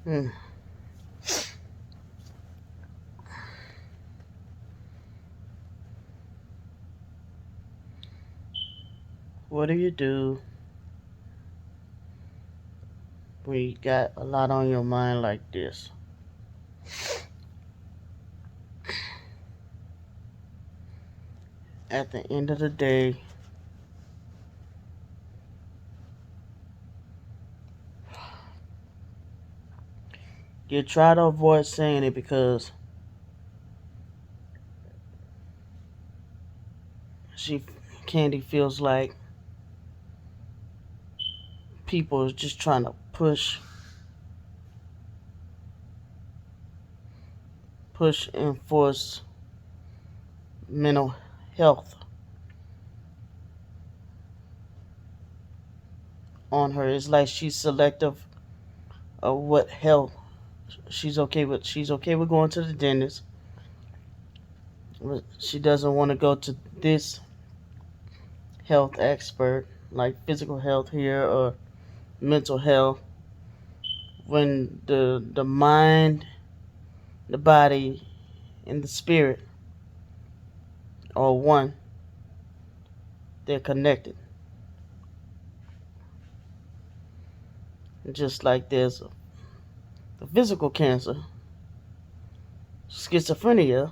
Hmm. What do you do when you got a lot on your mind like this? At the end of the day, you try to avoid saying it because she Candy feels like people is just trying to push and force mental health on her. It's like she's selective of what health she's okay with. She's okay with going to the dentist. But she doesn't want to go to this health expert, like physical health here or mental health. When the mind, the body, and the spirit are one, they're connected. Just like there's a physical cancer, schizophrenia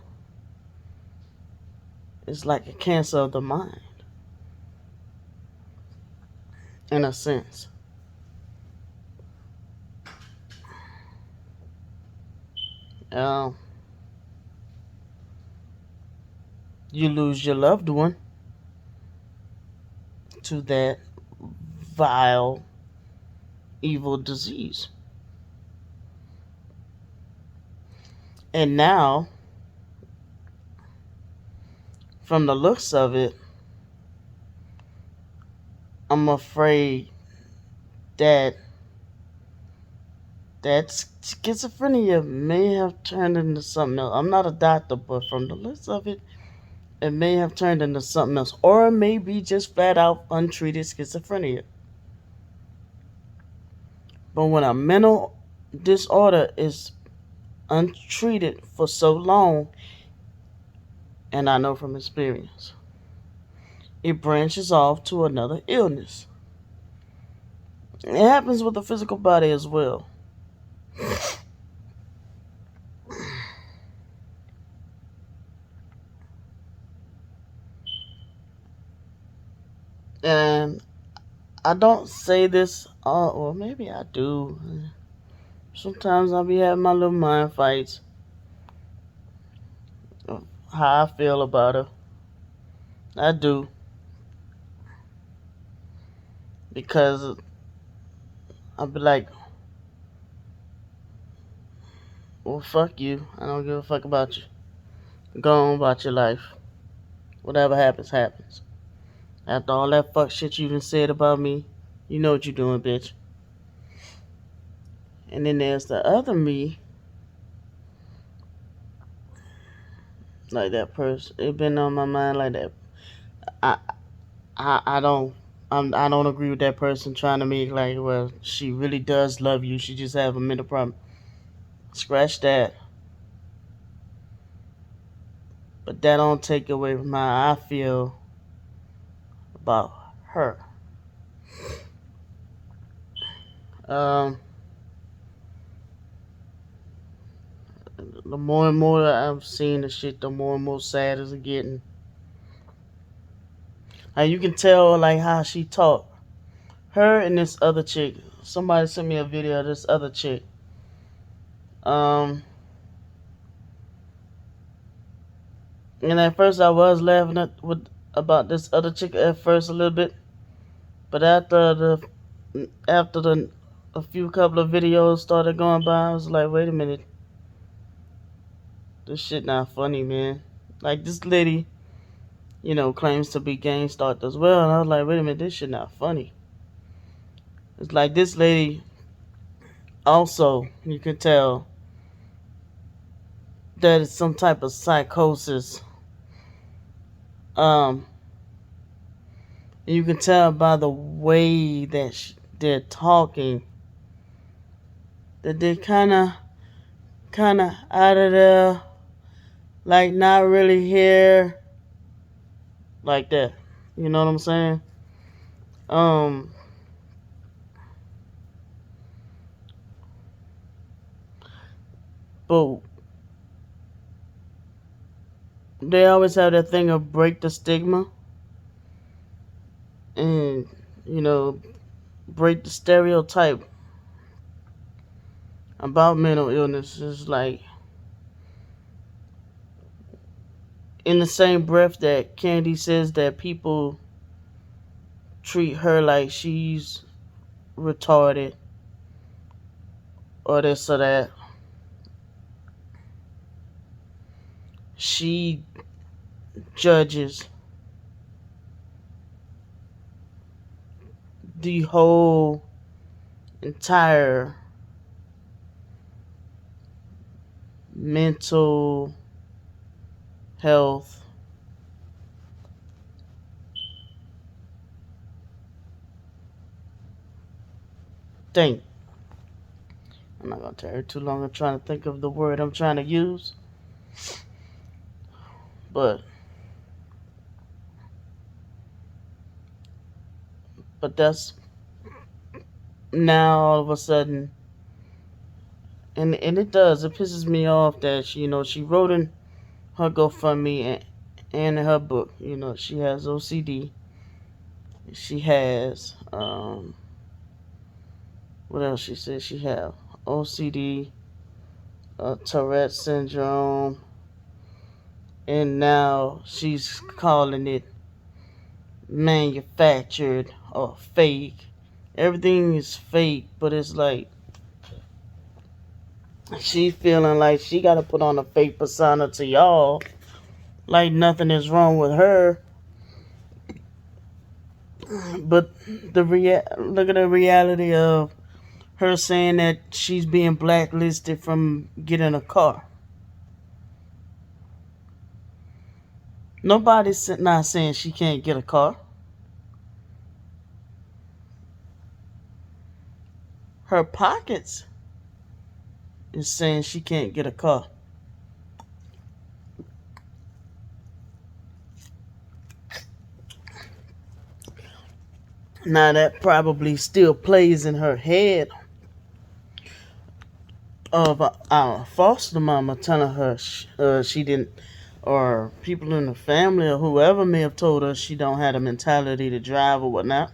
is like a cancer of the mind, in a sense. Um, you lose your loved one to that vile, evil disease. And now, from the looks of it, I'm afraid that that schizophrenia may have turned into something else. I'm not a doctor, but from the looks of it, it may have turned into something else. Or it may be just flat out untreated schizophrenia. But when a mental disorder is untreated for so long, and I know from experience, it branches off to another illness. It happens with the physical body as well. And I don't say this, well, maybe I do. Sometimes I'll be having my little mind fights of how I feel about her. I do. Because I'll be like, well, fuck you. I don't give a fuck about you. Go on about your life. Whatever happens, happens. After all that fuck shit you done said about me, you know what you're doing, bitch. And then there's the other me, like that person. It been on my mind like that. I I don't I don't agree with that person trying to make like, well, she really does love you. She just have a mental problem. Scratch that. But that don't take away from how I feel about her. Um, the more and more that I'm seeing the shit, the more and more sad it's getting. And you can tell like how she talk. Her and this other chick. Somebody sent me a video of this other chick. Um, and at first I was laughing about this other chick at first a little bit, but after the a few couple of videos started going by, I was like, wait a minute, this shit not funny, man. Like this lady, claims to be gang stalked as well, and I was like, wait a minute, this shit not funny. It's like this lady also, you can tell that it's some type of psychosis. Um, you can tell by the way that they're talking that they kind of out of there, like not really here, like that. You know what I'm saying? Um, but they always have that thing of break the stigma and you know break the stereotype about mental illness. Is like in the same breath that Candy says that people treat her like she's retarded or this or that, she judges the whole entire mental health thing. I'm not gonna take too long. I'm trying to think of the word I'm trying to use, but that's now all of a sudden, and it does. It pisses me off that she wrote in her GoFundMe and in her book. She has OCD. She has what else she said she have? OCD, Tourette syndrome, and now she's calling it manufactured or fake. Everything is fake, but it's like she feeling like she got to put on a fake persona to y'all, like nothing is wrong with her. But look at the reality of her saying that she's being blacklisted from getting a car. Nobody's not saying she can't get a car. Her pockets is saying she can't get a car. Now that probably still plays in her head of our foster mama telling her she didn't, or people in the family or whoever may have told her she don't have the mentality to drive or whatnot.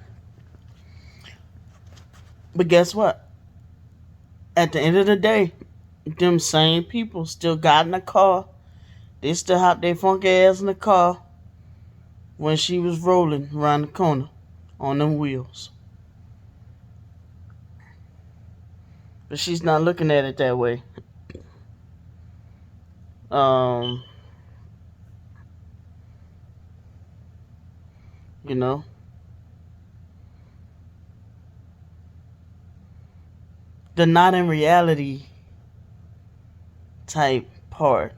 But guess what? At the end of the day, them same people still got in the car. They still hopped their funky ass in the car when she was rolling around the corner on them wheels. But she's not looking at it that way. Um, you know, the not in reality type part.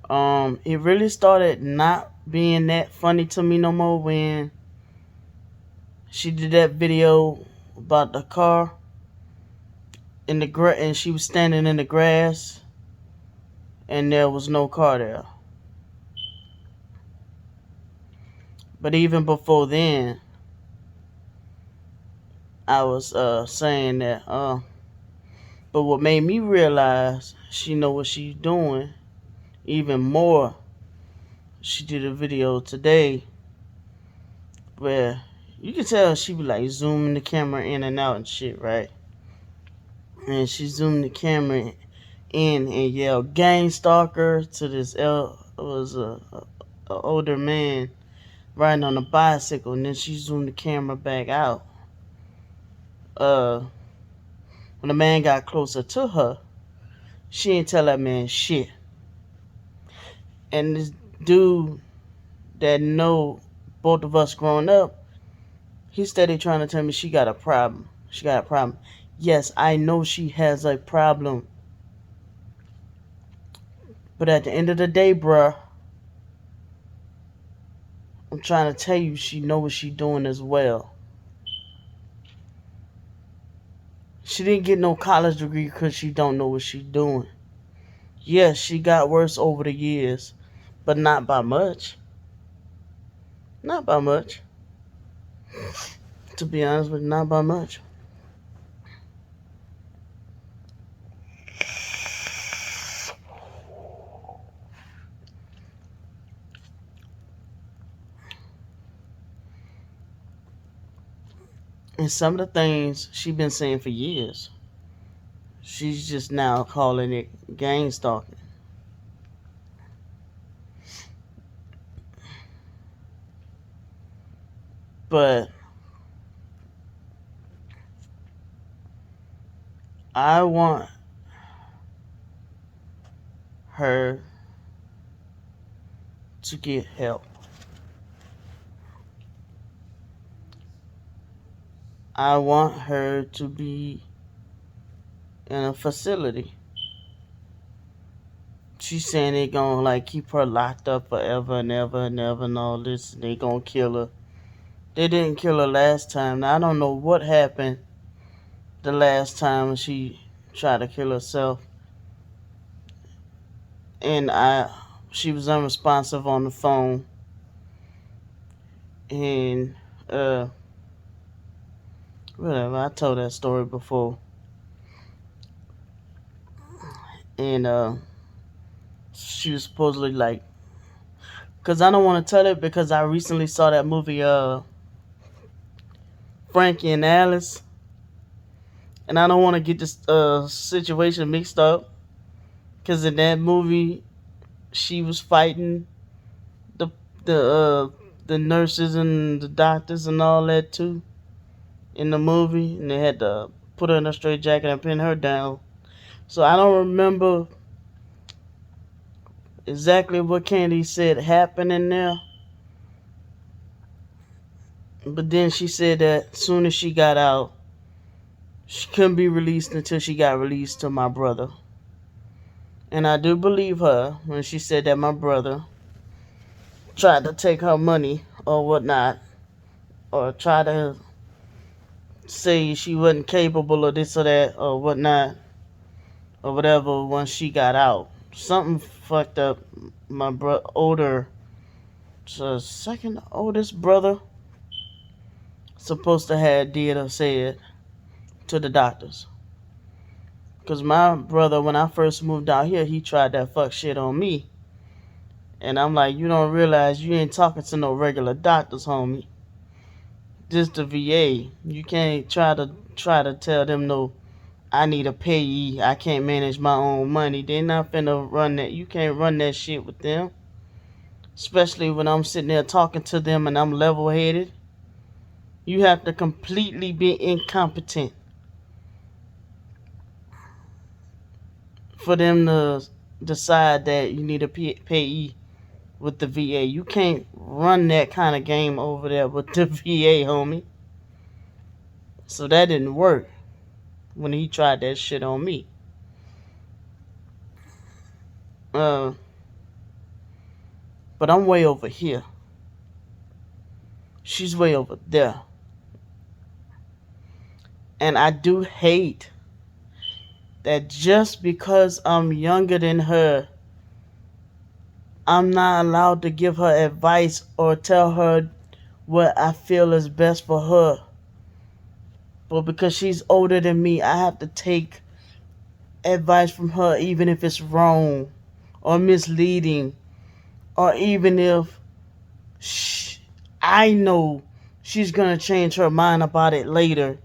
It really started not being that funny to me no more when she did that video about the car in the and she was standing in the grass and there was no car there. But even before then, I was saying that. But what made me realize she know what she's doing even more, she did a video today where you can tell she be like zooming the camera in and out and shit, right? And she zoomed the camera in and yelled "gang stalker" to this was a older man riding on a bicycle, and then she zoomed the camera back out. When the man got closer to her, she didn't tell that man shit. And this dude that know both of us growing up, he steady trying to tell me she got a problem. She got a problem. Yes, I know she has a problem. But at the end of the day, bruh, I'm trying to tell you she know what she doing as well. She didn't get no college degree because she don't know what she's doing. Yes, she got worse over the years, but not by much. Not by much. To be honest with you, not by much. And some of the things she been saying for years, she's just now calling it gang stalking. But I want her to get help. I want her to be in a facility. She's saying they gonna like keep her locked up forever and ever and ever and all this. They gonna kill her. They didn't kill her last time. Now, I don't know what happened the last time she tried to kill herself, and she was unresponsive on the phone, and uh whatever. I told that story before, and she was supposedly like, because I don't want to tell it because I recently saw that movie Frankie and Alice, and I don't want to get this situation mixed up because in that movie she was fighting the the uh the nurses and the doctors and all that too in the movie, and they had to put her in a straight jacket and pin her down. So I don't remember exactly what Candy said happened in there, but then she said that as soon as she got out, she couldn't be released until she got released to my brother. And I do believe her when she said that my brother tried to take her money or whatnot, or try to say she wasn't capable of this or that or whatnot or whatever once she got out. Something fucked up. My older, second oldest brother supposed to have did or said to the doctors. Cause my brother, when I first moved out here, he tried that fuck shit on me, and I'm like, you don't realize you ain't talking to no regular doctors, homie. Just the VA. You can't try to tell them no. I need a payee. I can't manage my own money. They're not finna run that. You can't run that shit with them. Especially when I'm sitting there talking to them and I'm level headed. You have to completely be incompetent for them to decide that you need a payee with the VA. You can't run that kind of game over there with the VA, homie. So that didn't work when he tried that shit on me. Uh, but I'm way over here. She's way over there. And I do hate that just because I'm younger than her, I'm not allowed to give her advice or tell her what I feel is best for her. But because she's older than me, I have to take advice from her even if it's wrong or misleading, or even if I know she's gonna change her mind about it later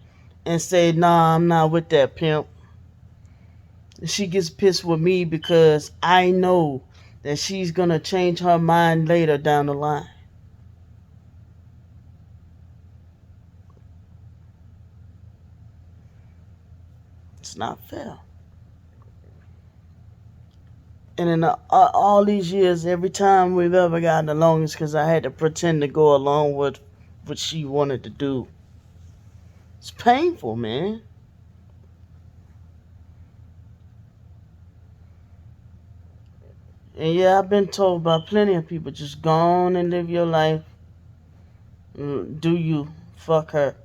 and say, nah, I'm not with that pimp. She gets pissed with me because I know that she's gonna change her mind later down the line. It's not fair. And in all these years, every time we've ever gotten along is because I had to pretend to go along with what she wanted to do. It's painful, man. And yeah, I've been told by plenty of people, just go on and live your life. Do you. Fuck her.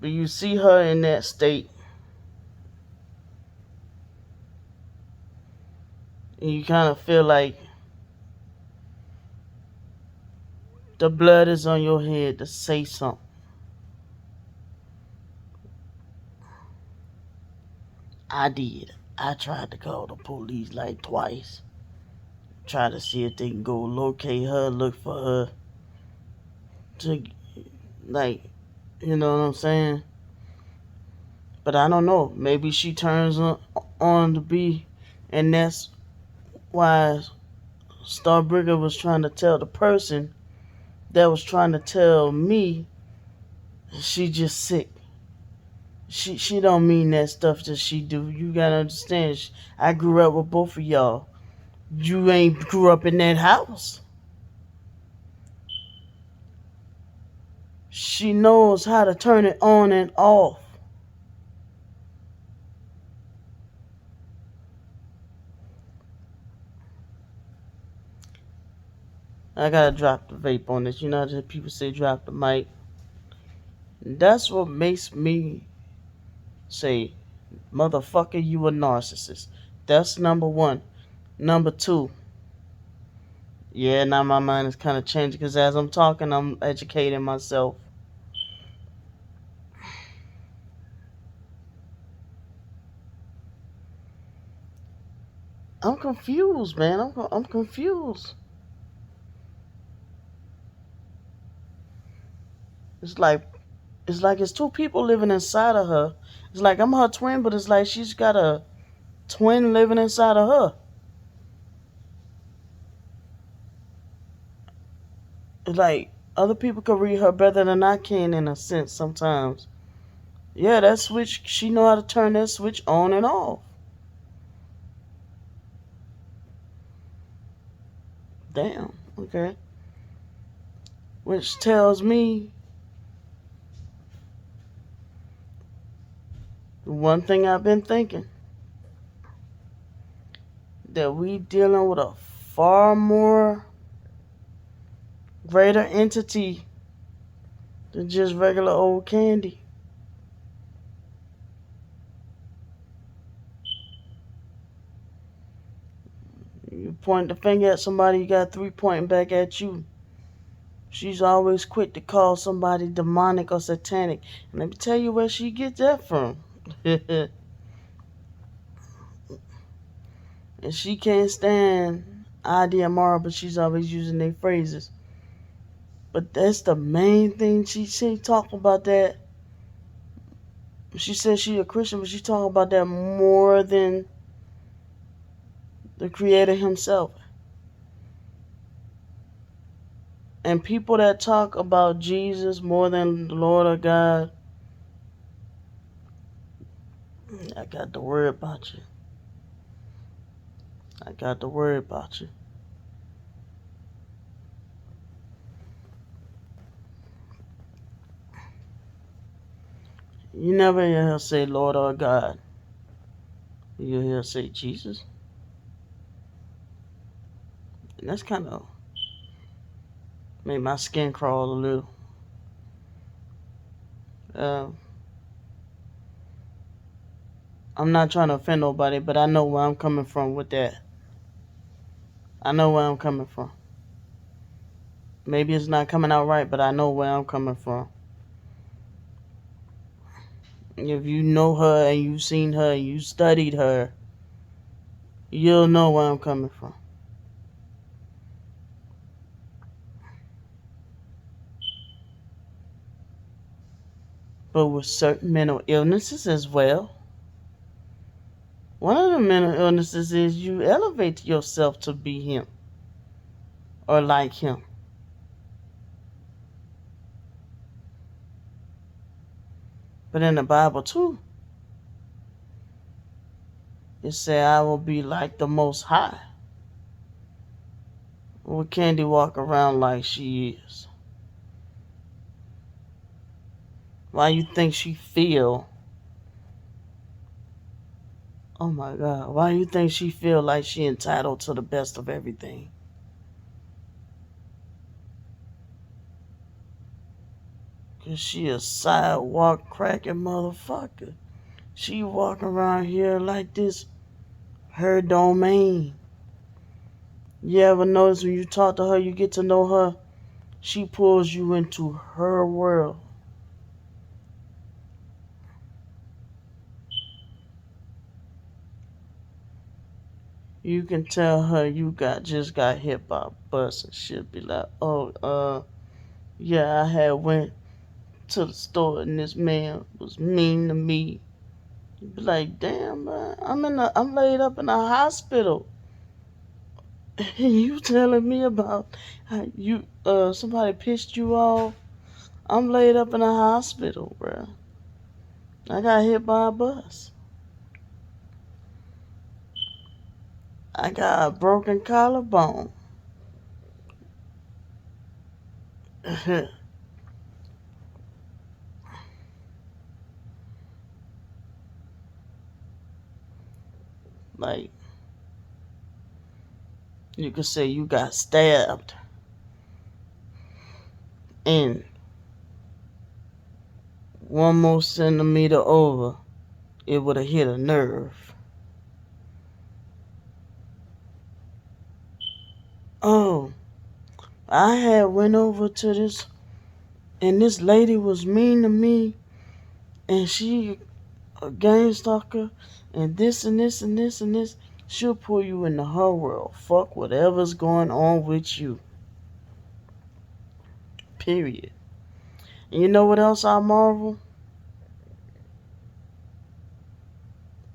But you see her in that state, and you kind of feel like the blood is on your head to say something. I did. I tried to call the police like twice. Try to see if they can go locate her, look for her. To, like, you know what I'm saying? But I don't know. Maybe she turns on to be, and that's why Starbrigger was trying to tell the person that was trying to tell me she just sick. She don't mean that stuff that she do. You gotta understand. I grew up with both of y'all. You ain't grew up in that house. She knows how to turn it on and off. I gotta drop the vape on this. You know how people say drop the mic. That's what makes me say, motherfucker, you a narcissist. That's number one. Number two, yeah, now my mind is kind of changing because as I'm talking, I'm educating myself. I'm confused, man. I'm confused. It's like it's two people living inside of her. It's like I'm her twin, but it's like she's got a twin living inside of her. It's like other people could read her better than I can in a sense sometimes. Yeah, that switch, she know how to turn that switch on and off. Damn, okay. Which tells me one thing I've been thinking, that we dealing with a far more greater entity than just regular old candy. You point the finger at somebody, you got three pointing back at you. She's always quick to call somebody demonic or satanic. And let me tell you where she gets that from. And she can't stand ID Amara, but she's always using their phrases. But that's the main thing she talking about that. She says she a Christian, but she talking about that more than the Creator Himself. And people that talk about Jesus more than the Lord or God, I got to worry about you. I got to worry about you. You never hear her say Lord or God. You hear her say Jesus. And that's kind of made my skin crawl a little. Uh, I'm not trying to offend nobody, but I know where I'm coming from with that. I know where I'm coming from. Maybe it's not coming out right, but I know where I'm coming from. If you know her and you've seen her and you studied her, you'll know where I'm coming from. But with certain mental illnesses as well, one of the mental illnesses is you elevate yourself to be him or like him. But in the Bible too, it said, I will be like the Most High. Will Candy walk around like she is? Why you think she feel? Oh my God! Why you think she feel like she entitled to the best of everything? 'Cause she a sidewalk cracking motherfucker. She walking around here like this her domain. You ever notice when you talk to her, you get to know her, she pulls you into her world. You can tell her you just got hit by a bus and she'll be like, oh, yeah, I had went to the store and this man was mean to me. You be like, damn, man, I'm laid up in a hospital. And you telling me about how you somebody pissed you off? I'm laid up in a hospital, bruh. I got hit by a bus. I got a broken collarbone. Like, you could say you got stabbed and 1 more centimeter over, it would have hit a nerve. Oh, I had went over to this, and this lady was mean to me, and she a game stalker, and this and this and this and this. She'll pull you into her world. Fuck whatever's going on with you. Period. And you know what else I marvel?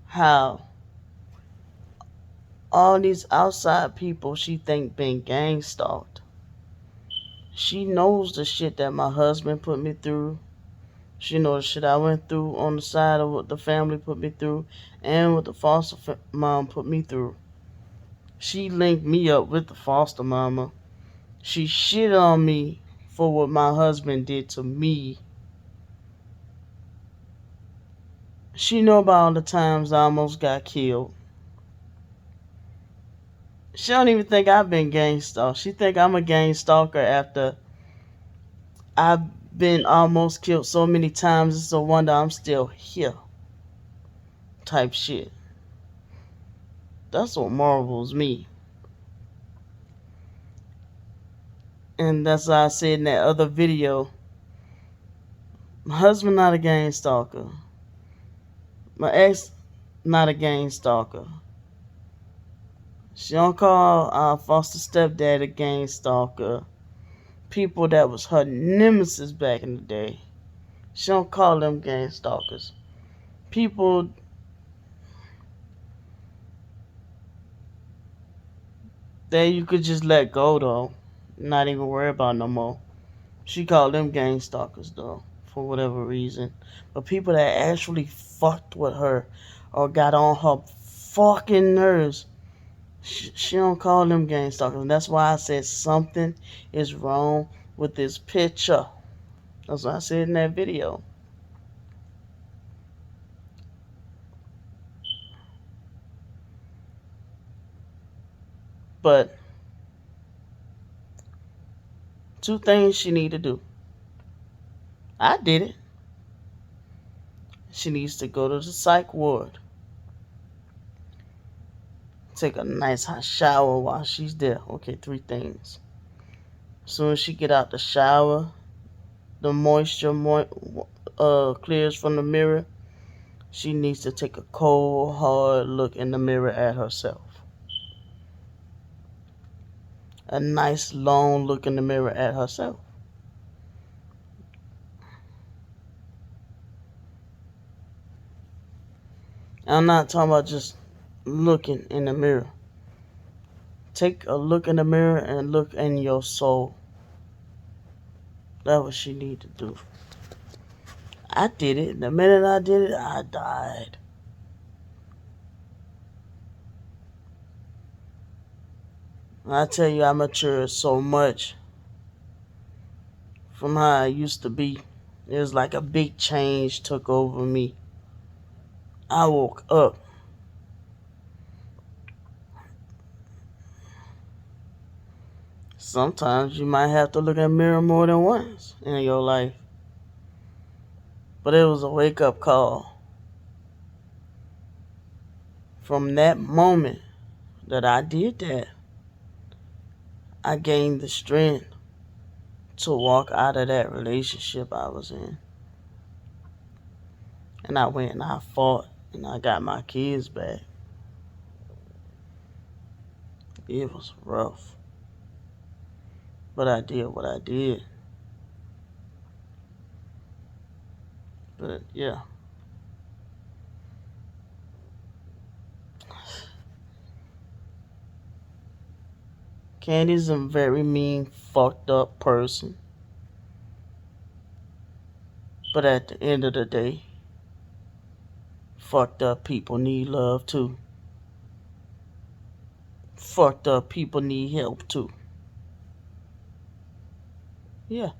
How all these outside people she think been gang stalked. She knows the shit that my husband put me through. She knows the shit I went through on the side of what the family put me through and what the mom put me through. She linked me up with the foster mama. She shit on me for what my husband did to me. She know about all the times I almost got killed. She don't even think I've been gang stalked. She think I'm a gang stalker after I've been almost killed so many times. It's a wonder I'm still here. Type shit. That's what marvels me. And that's why I said in that other video, my husband not a gang stalker. My ex not a gang stalker. She don't call our foster stepdad a gang stalker. People that was her nemesis back in the day. She don't call them gang stalkers. People that you could just let go though. Not even worry about no more. She called them gang stalkers though, for whatever reason. But people that actually fucked with her or got on her fucking nerves, she don't call them gang stalkers. And that's why I said something is wrong with this picture. That's what I said in that video. But two things she need to do. I did it. She needs to go to the psych ward. Take a nice hot shower while she's there. Okay, three things. As soon as she get out the shower, the moisture clears from the mirror. She needs to take a cold, hard look in the mirror at herself. A nice, long look in the mirror at herself. I'm not talking about just looking in the mirror. Take a look in the mirror and look in your soul. That's what she need to do. I did it. The minute I did it, I died. I tell you, I matured so much from how I used to be. It was like a big change took over me. I woke up. Sometimes you might have to look in the mirror more than once in your life. But it was a wake up call. From that moment that I did that, I gained the strength to walk out of that relationship I was in. And I went and I fought and I got my kids back. It was rough. But I did what I did. But yeah. Candy's a very mean, fucked up person. But at the end of the day, fucked up people need love too. Fucked up people need help too. Yeah.